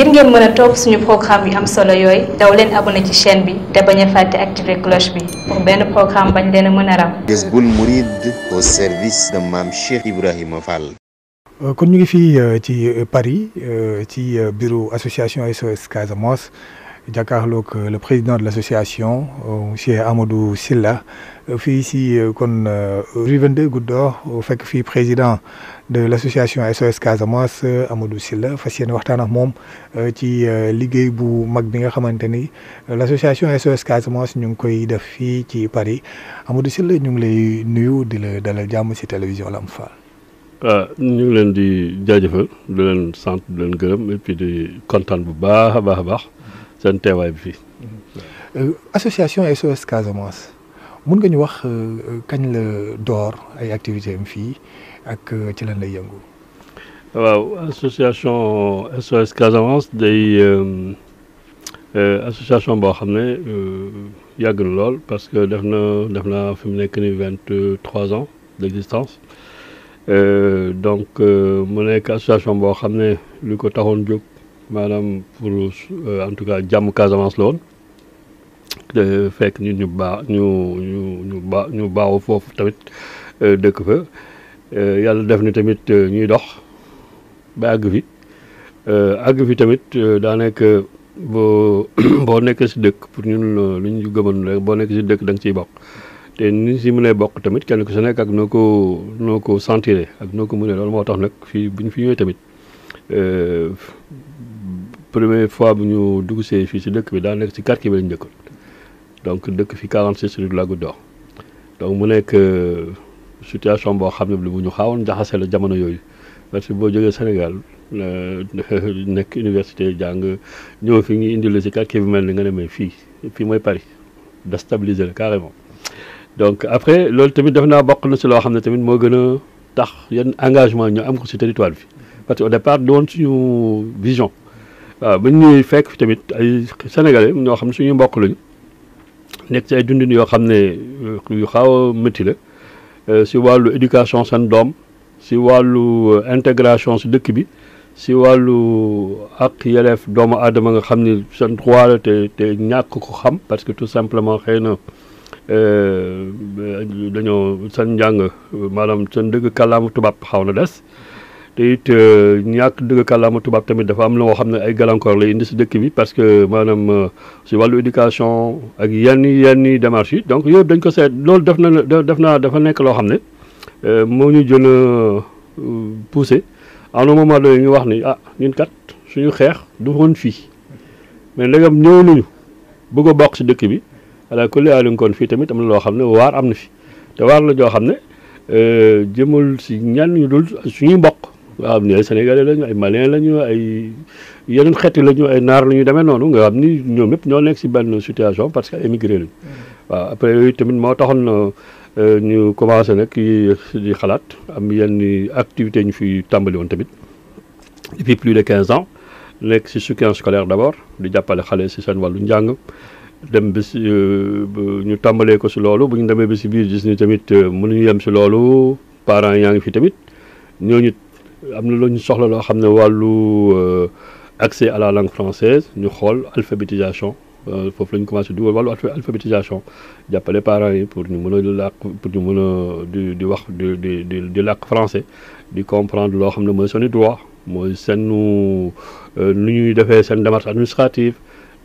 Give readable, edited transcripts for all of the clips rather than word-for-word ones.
ngir ngeen mën a topp suñu programme yu am solo yooyu daw leen abonné ci chaîne bi te bañ a fàtte activer cloche bi pour benn programme bañ leen a mën a ram. Jazboul Mouride au service de Mame Cheikh Ibrahima Fall. kon ñu ngi fii ci Paris ci bureau association SOS Casamance jàkkaarloog le président de l'association monsieur Amadou Sylla fii si kon rue 22 Goutte d'Or fekk fii président de l'association SOS Casamance Amadou Sylla fas yéene waxtaan ak moom ci liggéey bu mag bi nga xamante ni l'association SOS Casamance ñu ngi koy def fii ci Paris Amadou Sylla ñu ngi lay nuyu di la dalal jàmm si télévision Lamp Fall. waaw ñu ngi leen di jaajëfal di leen sant di leen gërëm et puis di kontaan bu baax a baax seen teewaay bi fii. association SOS Casamance mun nga ñu wax kañ la door ay activités am fii ak ci lan lay yëngu. waaw association SOS Casamance day association boo xam ne yàgg na lool parce que def na fi mu nekk ni 23 ans d'existence. Donc mu nekk association boo xam ne li ko taxoon jóg maanaam pour en tout cas jàmm Casamance la woon te fekk nit ñu baaxoo foofu tamit dëkk fa yàlla def ni tamit ñuy dox ba àgg fi tamit daa nekk boo nekkee si dëkk pour ñun lu ñu gëmoon rek boo nekkee si dëkk da nga ciy bokk. te ni si mënee bokk tamit kenn ku si nekk ak noo ko sentiré ak noo ko mënee loolu moo tax nag fii bu ñu fi ñëwee tamit première fois bu ñu dugg see fii si dëkk bi daa nekk si quartier bi lañu njëkkoon donc dëkk fi 46 rue de la Goutte d'Or donc mu nekk situation boo xam ne bu ñu xaawoon jaxase la jamono yooyu parce que boo jógee Sénégal nekk université jàng ñëw fi ngi indi la si quartier bi mel ni nga ne mais fii mooy Paris déstabiliser la carrément. Donc après loolu tamit def naa bokk na si loo xam ne tamit moo gën a tax yenn engagement ñu am ko si territoire bi parce que au départ doon suñu vision waaw ba ñuy fekk fi tamit ay sénégalais ñoo xam ne suñu mbokk lañu nekk si ay dundin yoo xam ne yu xaw a métti la si wàllu éducation seen doom si wàllu intégration si dëkk bi si wàllu ak yelleef doomu aadama nga xam ne seen droit la te ñàkk ko xam parce que tout simplement xëy na dañoo seen njàng maanaam seen dëgg kàllaama tubaab xaw na des te it ñàkk dëgg kàllaama tubaab tamit dafa am loo xam ne ay gàllankoor lay indi si dëkk bi parce que maanaam si wàllu éducation ak yenn démarches yi donc yooyu dañ ko seet loolu dafa nekk loo xam ne moo ñu jën a poussé à un moment donné ñu wax ni ñun kat suñu xeex du woon fii mais ndegam ñëw nañu bëgg a bokk si dëkk bi. alors que li kon fii tamit am na loo xam ne waar am na fi te waar la joo xam ne jëmul si ñenn ñu dul suñuy mbokk waaw ni ay sénégalais lañu ay maliens lañu ay yeneen xeeti lañu ay naar la ñu demee noonu nga xam ni ñoom ñëpp ñoo nekk si benn situation parce que émigré lañu waaw après yooyu tamit moo taxoon ñu commencé nag di xalaat am yenn activité ñu fi tàmbali woon tamit depuis plus de 15 ans nekk si soutien scolaire d'abord di jàppale xale si seen wàllu njàng. dem ba si ñu tàmbalee ko si loolu bu ñu demee ba si biir gis ni tamit mënuñu yem si loolu parents yaa ngi fi tamit ñooñu am na lu ñu soxla loo xam ne wàllu accès à la langue française ñu xool alphabétisation foofu la ñu commencé dugal wàllu alphabétisation jàppale parents yi pour ñu mën a làkk pour ñu mën a di wax di làkk français di comprendre loo xam ne mooy seen droit mooy seen nu ñuy defee seen démarche administrative.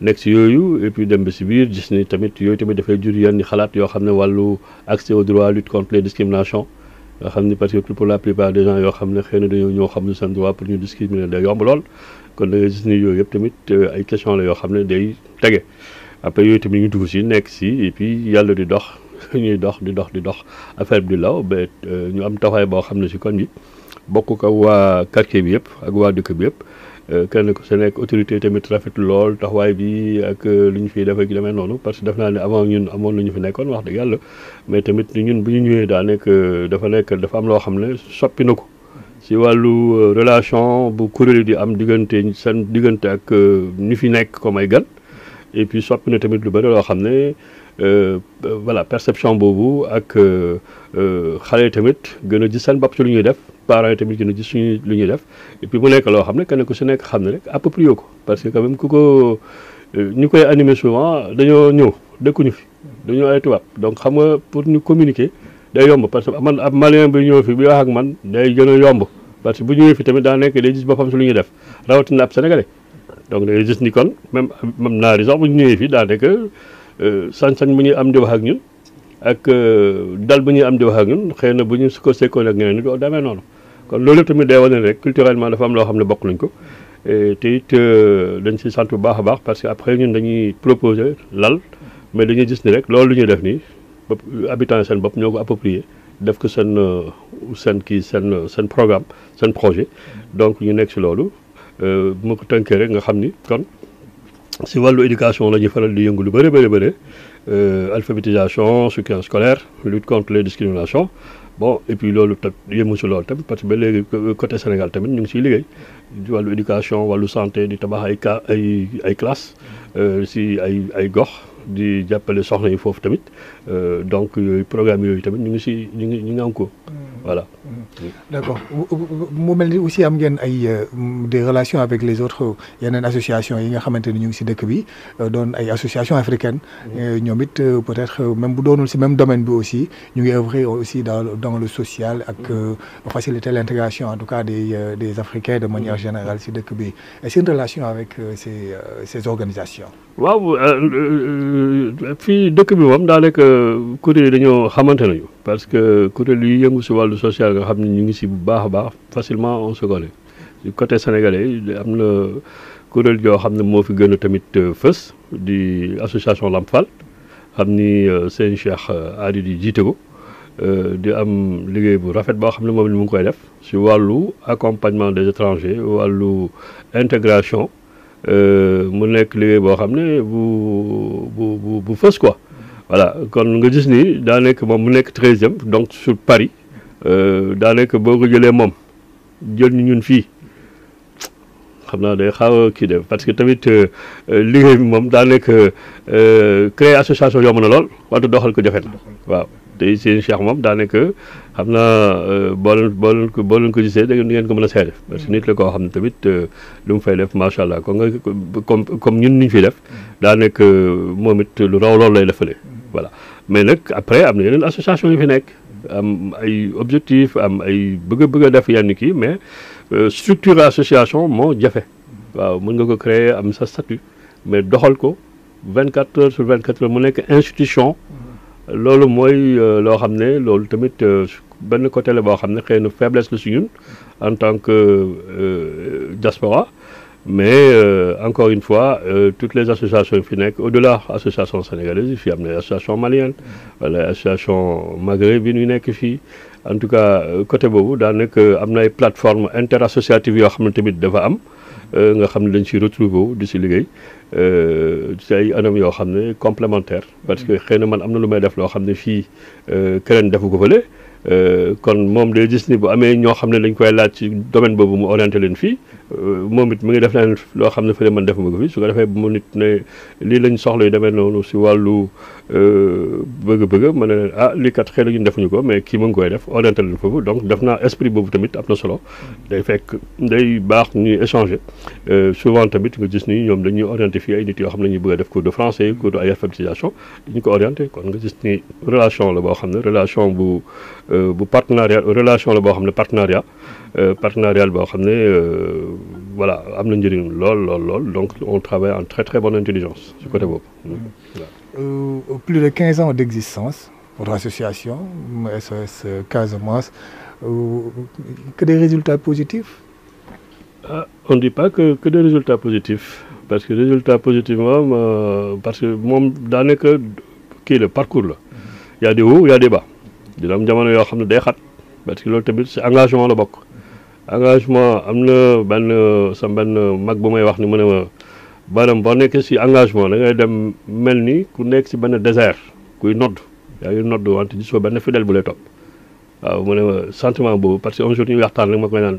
nekk si yooyu et puis dem ba si biir gis ni tamit yooyu tamit dafay jur yenn xalaat yoo xam ne wàllu accès au droit lutte contre les discriminations nga xam ni parce que pour la plupart des gens yoo xam ne xëy na dañoo ñoo xam ne seen droit pour ñu discriminer day yomb lool kon da ngay gis ni yooyu yëpp tamit ay question la yoo xam ne day tege après yooyu tamit ñu dugg si nekk si et puis yàlla di dox ñuy dox affaire bi di law ba ñu am taxawaay boo xam ne si kon bi bokk ko waa quartier bi yëpp ak waa dëkk bi yëpp kenn ku si nekk autorité tamit rafetlu lool taxawaay bi ak lu ñu fiy def ak demee noonu parce que def naa ne avant ñun amoon nañu fi nekkoon wax dëgg yàlla mais tamit ñun bu ñu ñëwee daa dafa am loo xam ne soppi na ko si wàllu relation bu kuréel di am seen diggante ak ñu fi nekk comme ay gan et puis soppi na tamit lu bëri loo xam ne voilà perception boobu ak xale yi tamit gën a gis seen bopp ci lu ñuy def parents yi tamit gën a gis suñu lu ñuy def et puis mu nekk loo xam ne kenn ku si nekk xam ne rek approprié ko parce que quand même ku ko ñu koy animer souvent dañoo ñëw dëkkuñu fi dañoo ay tubaab donc xam nga pour ñu communiquer day yomb parce que man ab malien bi ñëw fi bi wax ak man day gën a yomb parce que bu ñëwee fi tamit daa nekk day gis boppam si lu ñuy def rawatina ab sénégalais donc da ngay gis ni kon même naari sax bu ñu ñëwee fi daa nekk sañ-sañ bu ñuy am di wax ak ñun ak dal bu ñuy am di wax ak ñun xëy na bu ñu su ko sekkoon ak ñeneen doo demee noonu kon loolu tamit day wane rek culturellement dafa am loo xam ne bokk nañ ko te it dañ si sant bu baax a baax parce que après ñun dañuy proposer lal mais dañuy gis ni rek loolu lu ñuy def nii habitants seen bopp ñoo ko approprié def ko seen programme seen projet donc ñu nekk si loolu bu ma ko tënkee rek nga xam ni kon si wàllu éducation la ñuy faral di yëngu lu bëri alphabétisation soutien scolaire lutte contre les discriminations bon et puis loolu tam yëmu si loolu tamit parce que ba léegi côté Sénégal tamit ñu ngi siy liggéey ci wàllu éducation wàllu santé di tabax ay classes si ay gox di jàppale soxna yi foofu tamit donc yooyu programme yooyu tamit ñu ngi am ko voilà. D'accord mu mel ni aussi am ngeen ay des relations avec les autres yeneen associations yi nga xamante ni ñu ngi si dëkk bi doon ay associations africaines ñoom it peut-être même bu doonul si même domaine bi aussi ñu ngi œuvrer aussi dans le social ak faciliter l'intégration en tout cas des Africains de manière générale si dëkk bi est-ce une relation avec ces organisations. waaw fii dëkk bi moom daanaka kuréel yi dañoo xamante nañu parce que kuréel yi yëngu si wàllu social nga xam ne ñu ngi si bu baax a baax facilement on se connaît du côté sénégalais am na kuréel yoo xam ne moo fi gën a tamit fës di association Lamp Fall xam ni seen Cheikh Adi di jiite ko di am liggéey bu rafet boo xam ne moom mu ngi koy def si wàllu accompagnement des étrangers wàllu intégration mu nekk liggéey boo xam ne bu fës quoi voilà kon nga gis ni daa nekk moom mu nekk 13e donc sur Paris daa nekk boo ko jëlee moom jël ñu ñun fii xam naa day xaw a kii def parce que tamit liggéey bi moom daa nekk créer association yomb na lool wante doxal ko jafe na waaw te seen Cheikh moom daa nekk xam naa boo leen ko gisee da ngeen ko mën a seede parce que nit la koo xam ne tamit lu mu fay def macha allah comme ñun niñ fiy def daa nekk moom it lu raw loolu lay defalee voilà mais nag après am na yeneen association yu fi nekk am ay objectif am ay bëgg a def yenn kii mais structure association moo jafe waaw mën nga ko créer am sa statut mais doxal ko 24 heures sur 24 heures mu nekk institution loolu mooy loo xam ne loolu tamit benn côté la boo xam ne xëy na faiblesse la si ñun en tant que diaspora mais encore une fois toutes les associations yi fi nekk au-delà association sénégalaise yi fii am na association malienne wala association maghrébine yu nekk fii en tout cas côté boobu daa nekk am na ay plateformes interassociatives yoo xam ne tamit dafa am nga xam ne dañ si retrouver wu di si liggéey ci ay anam yoo xam ne complémentaire parce que xëy na man am na lu may def loo xam ne fii keneen defu ko fële kon moom day gis ni bu amee ñoo xam ne dañ koy laaj ci domaine boobu mu orienté leen fii moom it mu ngi def leen loo xam ne fële man defuma ko fii su ko defee mu nit ne lii lañ soxla yu demee noonu si wàllu bëgg-bëgg ma ne leen lii kat xëy na ñun defuñu ko mais kii mu ngi koy def orienté leen foofu donc def naa esprit boobu tamit am na solo day fekk day baax ñuy échanger souvent tamit nga gis ni ñoom dañuy orienté fii ay nit yoo xam ne ñu bëgg a def cours de français cours de ay alphabétisation dañu ko orienté kon nga gis ni relation la boo xam ne relation bu partenariat relation la boo xam ne partenariat boo xam ne voilà am na njëriñ lool donc on travaille en très très bonne intelligence ci côté boobu. Plus de 15 ans d'existence votre association SOS Casamance que des résultats positifs. On ne dit pas que des résultats positifs parce que résultats positifs moom parce que moom daanaka kii la parcours la y a des hauts y a des bas dina am jamono yoo xam ne day xat parce que loolu tamit ci engagement la bokk engagement am na benn mag bu may wax ni mu ne ma maanaam boo nekkee ci engagement da ngay dem mel ni ku nekk ci benn désert kuy nodd yaa ngi nodd wante gisoo benn fidèle bu lay topp waaw mu ne ma sentiment boobu parce que un jour ñu waxtaan rek ma koy naan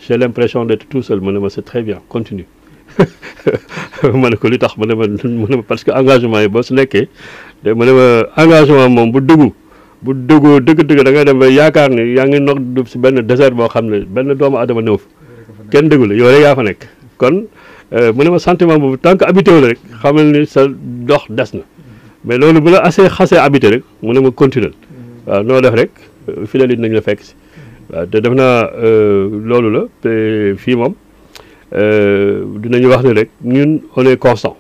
j'ai l'impression d'être tout seul mu ne ma c'est très bien continue ma ne ko li tax mu ne ma parce que engagement yi boo su nekkee te mu ne ma engagement moom bu dëggoo dëgg-dëgg da ngay dem ba yaakaar ni yaa ngi noq si benn désert boo xam ne benn doomu adama néew fa kenn dëggu la yow rek yaa fa nekk kon mu ne ma sentiment boobu tant que habité wu la rek xamal ni sa dox des na mais loolu bu la xasee habité rek mu ne ma continuer waaw noo def rek fidèle nañ la fekk si waaw te def naa loolu la te fii moom dinañu wax ni rek ñun on est constant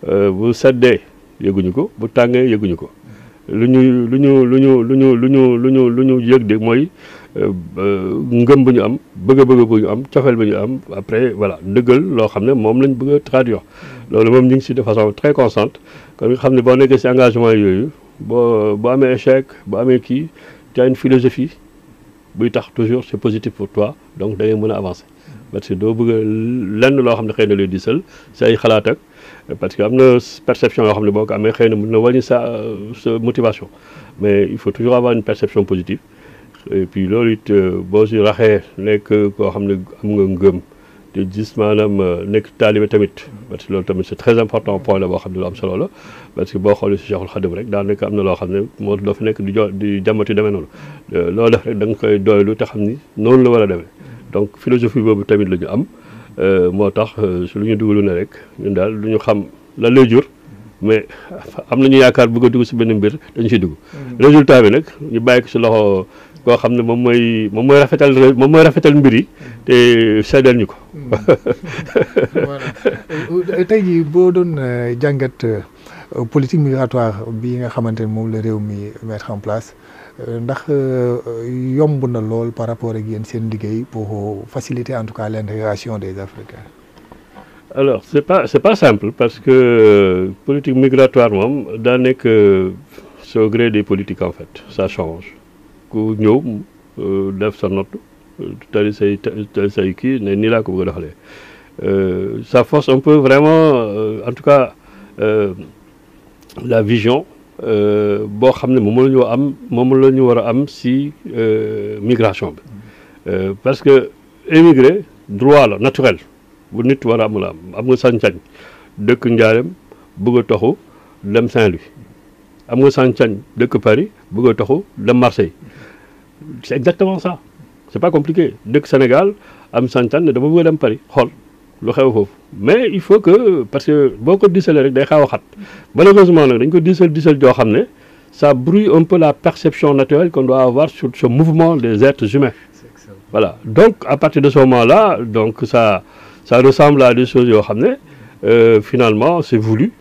bu seddee yëguñu ko bu tàngee yëguñu ko lu ñu yëg de mooy ngëm bu ñu am bëgg-bëgg bu ñu am cofeel bu ñu am après voilà dëggal loo xam ne moom lañ bëgg a traduire loolu moom ñu ngi si de façon très constante kon nga xam ne boo nekkee si engagement yooyu boo amee échec boo amee kii tu as une philosophie buy tax toujours c'est positif pour toi donc da ngay mën a avancer parce que doo bëgg lenn loo xam ne xëy na lay diisal si ay xalaat ak parce que am na perception yoo xam ne boo ko amee xëy na mën na wàññi sa motivation mais il faut toujours avoir une perception positive et puis loolu it boo si raxee nekk koo xam ne am nga ngëm te gis maanaam nekk taalibe tamit parce que loolu tamit c'est très important point la boo xam ne lu am solo la parce que boo xoolee si Cheikhul Khadim rek daa nekk am na loo xam ne moo doo fi nekk di jàmmati demee noonu loo def rek da nga koy doylu te xam ni noonu la war a demee donc philosophie boobu tamit la ñu am moo tax su lu ñu dugalu ne rek ñun daal du ñu xam lan lay jur mais am nañu yaakaar bëgg a dugg si benn mbir dañu siy dugg résultat bi nag ñu bàyyi ko si loxo koo xam ne moom mooy rafetal mbir yi te seddal ñu ko voilà tey jii boo doon jàngat politique migratoire bi nga xamante ne moom la réew mi mettre en place ndax yomb na lool par rapport ak yéen seen liggéey pour faciliter en tout cas l'intégration des Africains. Alors c'est pas simple parce que politique migratoire moom daa nekk c'est au gré des politiques en fait ça change ku ñëw def sa note tali say kii ne nii laa ko bëgg a doxalee ça force un peu vraiment en tout cas la vision boo xam ne moom la ñu war a am si migration bi parce que émigrer droit la naturel bu nit war a am nga sañ-sañ dëkk Njaaréem bëgg a toxu dem Saint-Louis am nga sañ-sañ dëkk Paris bëgg a toxu dem Marseille c'est exactement ça c'est pas compliqué dëkk Sénégal am sañ-sañ ne dama bëgg a dem Paris xool lu xew foofu mais il faut que parce que boo ko diisalee rek day xaw a xat malheureusement nag dañ ko diisal joo xam ne ça brouille un peu la perception naturelle qu'on doit avoir sur ce mouvement des êtres humains voilà donc à partir de ce moment-là donc ça ressemble à des choses yoo xam ne finalement c'est voulu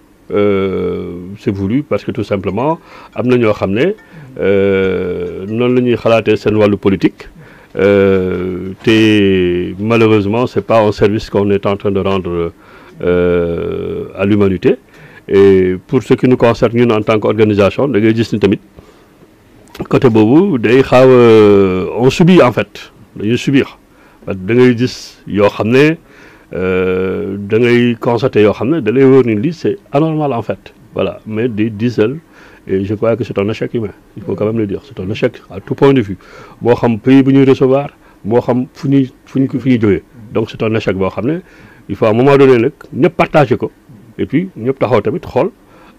parce que tout simplement am na ñoo xam ne noonu la ñuy xalaatee seen wàllu politique te malheureusement c'est pas un service qu'on est en train de rendre à l'humanité et pour ce qui nous concerne ñun en tant qu'organisation da ngay gis ni tamit côté boobu day xaaw on subit en fait dañuy subir parce que da ngay gis yoo xam ne da ngay constater yoo xam ne da lay wóor ni lii c'est anormal en fait voilà mais di diisal et je crois que c'est un échec humain il faut quand même le dire c'est un échec à tout point de vue moo xam pays bu ñuy recevoir moo xam fu ñuy jógee donc c'est un échec boo xam ne il faut à un moment donné nag ñëpp partager ko et puis ñëpp taxaw tamit xool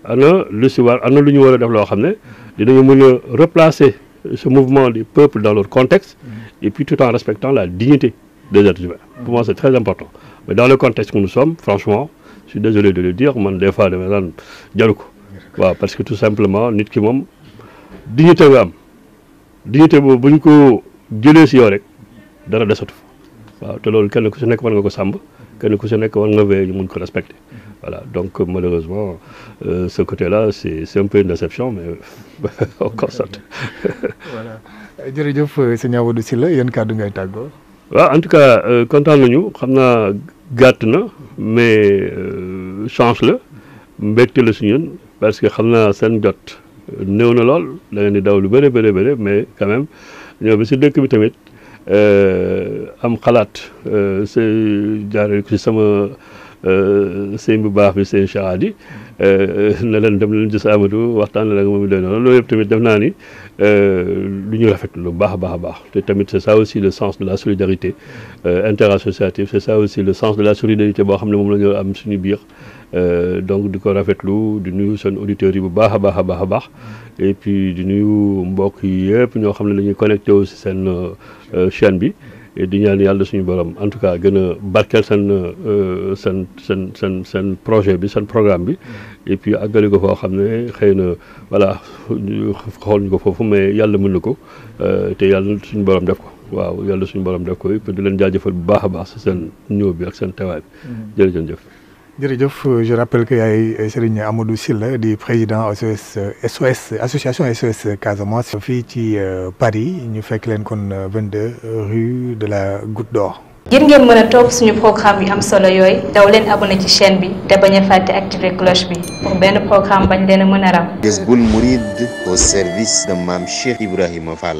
ana lu si war ana lu ñu war a def loo xam ne dinañu mën a replacer ce mouvement du peuple dans leur contexte et puis tout en respectant la dignité des êtres humains pour moi c'est très important mais dans le contexte où nous sommes franchement je suis désolé de le dire man des fois dama naan jaru ko waaw parce que tout simplement nit ki moom dignité nga am dignité boobu bu ñu ko jëlee si yow rek dara desatu waaw te loolu kenn ku si nekk war nga ko sàmm kenn ku si nekk war nga veiller ñu mun ko respecter voilà donc malheureusement ce côté-là c'est un peu une déception mais on constate. voilà jërëjëf sëñ Amadou Sylla yéen kàddu ngay tàggoo. waaw en tout cas kontaan nañu xam naa gàtt na mais chance la mbégte la si ñun parce que xam naa seen jot néew na lool da ngeen di daw lu bëri mais quand même ñëw bi si dëkk bi tamit am xalaat c'est jaaree ko si sama sëñ bu baax bi sëñ Cheikh Hadi ne leen dem leen gis Amadou waxtaan la moom doy noonu loolu yëpp tamit def naa ni lu ñu rafetlu lu baax a baax a baax te tamit c'est ça aussi le sens de la solidarité interassociative c'est ça aussi le sens de la solidarité boo xam ne moom la ñu am suñu biir donc di ko rafetlu di nuyu seen auditeurs yi bu baax a baax a baax a baax et puis di nuyu mbokk yi yëpp ñoo xam ne dañuy connecté aussi seen chaîne bi et di ñaan yàlla suñu borom en tout cas gën a barkeel seen projet bi seen programme bi et puis àggali ko foo xam ne xëy na voilà xool ñu ko foofu mais yàlla mën na ko te yàlla suñu borom def ko waaw yàlla suñu borom def ko et puis di leen jaajëfal bu baax a baax si seen ñëw bi ak seen teewaay bi jërëjëf. jërëjëf je rappelle que yaay Serigne Amadou Sylla di président SOS association SOS Casamance fii ci Paris ñu fekk leen kon 22 rue de la Goutte d'Or. ngir ngeen mën a topp suñu programme yu am solo yooyu daw leen abonné ci chaîne bi te bañ a fàtte activer cloche bi pour benn programme bañ leen a mën a ram. Jazboul Mouride au service de Mame Cheikh Ibrahima Fall.